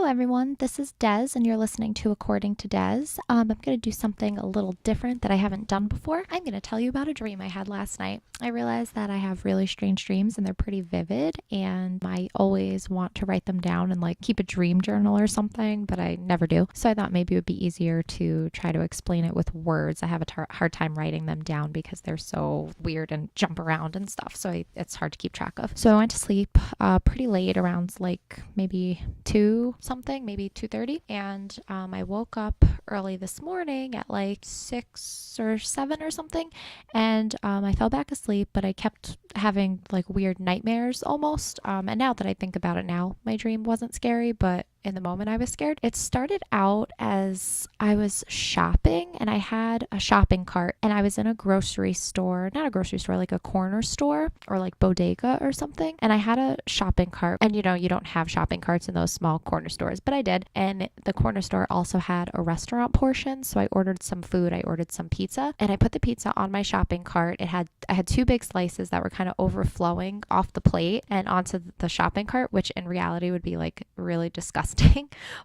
everyone, this is Des, and you're listening to According to Des. I'm going to do something a little different that I haven't done before. I'm going to tell you about a dream I had last night. I realized that I have really strange dreams and they're pretty vivid, and I always want to write them down and keep a dream journal or something, but I never do. So I thought maybe it would be easier to try to explain it with words. I have a hard time writing them down because they're so weird and jump around and stuff, so it's hard to keep track of. So I went to sleep pretty late, around maybe 2 something, maybe 2:30, and I woke up early this morning at 6 or 7 or something, and I fell back asleep, but I kept having weird nightmares almost, and now that I think about it now, my dream wasn't scary, but in the moment I was scared. It started out as I was shopping, and I had a shopping cart, and I was in a grocery store, not a grocery store, like a corner store or bodega or something, and I had a shopping cart, and you don't have shopping carts in those small corner stores, but I did, and the corner store also had a restaurant portion, so I ordered some food. I ordered some pizza, and I put the pizza on my shopping cart. I had 2 big slices that were kind of overflowing off the plate and onto the shopping cart, which in reality would be really disgusting.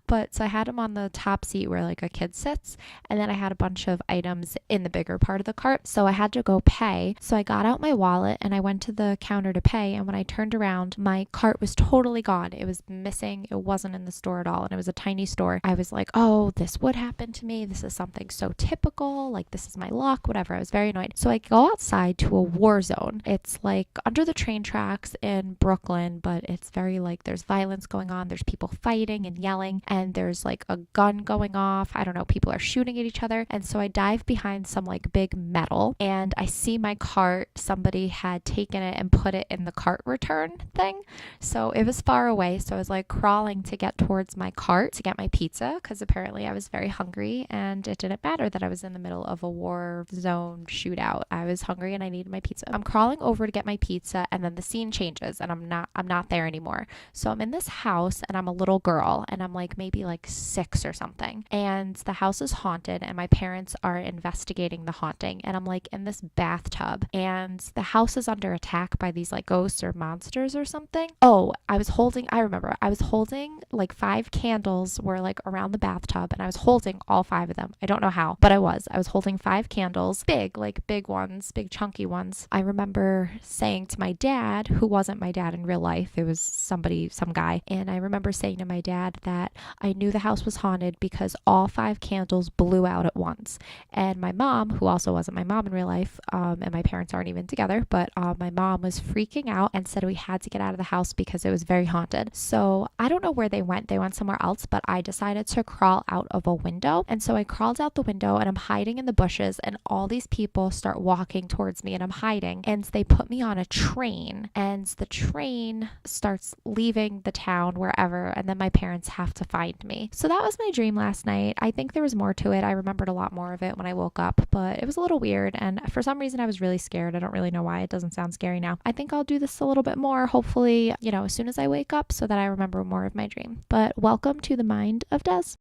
But so I had them on the top seat where a kid sits, and then I had a bunch of items in the bigger part of the cart, so I had to go pay. So I got out my wallet and I went to the counter to pay, and when I turned around, my cart was totally gone. It was missing. It wasn't in the store at all, and it was a tiny store. I was like, oh, this would happen to me. This is something so typical. This is my luck, whatever. I was very annoyed. So I go outside to a war zone. It's under the train tracks in Brooklyn, but it's very there's violence going on. There's people fighting and yelling, and there's a gun going off. I don't know, people are shooting at each other. And so I dive behind some big metal, and I see my cart. Somebody had taken it and put it in the cart return thing. So it was far away. So I was crawling to get towards my cart to get my pizza, because apparently I was very hungry, and it didn't matter that I was in the middle of a war zone shootout. I was hungry and I needed my pizza. I'm crawling over to get my pizza, and then the scene changes and I'm not there anymore. So I'm in this house, and I'm a little girl, and I'm maybe 6 or something, and the house is haunted, and my parents are investigating the haunting, and I'm in this bathtub, and the house is under attack by these ghosts or monsters or something. Oh, I remember I was holding 5 candles were around the bathtub, and I was holding all 5 of them. I don't know how, but I was holding 5 candles, big ones, big chunky ones. I remember saying to my dad, who wasn't my dad in real life, it was some guy, and I remember saying to my dad that I knew the house was haunted because all 5 candles blew out at once. And my mom, who also wasn't my mom in real life, and my parents aren't even together, but my mom was freaking out and said we had to get out of the house because it was very haunted. So I don't know where they went. They went somewhere else, but I decided to crawl out of a window. And so I crawled out the window, and I'm hiding in the bushes, and all these people start walking towards me, and I'm hiding, and they put me on a train, and the train starts leaving the town wherever, and then my parents have to find me. So that was my dream last night. I think there was more to it. I remembered a lot more of it when I woke up, but it was a little weird, and for some reason I was really scared. I don't really know why. It doesn't sound scary now. I think I'll do this a little bit more, hopefully, as soon as I wake up, so that I remember more of my dream. But welcome to the mind of Des.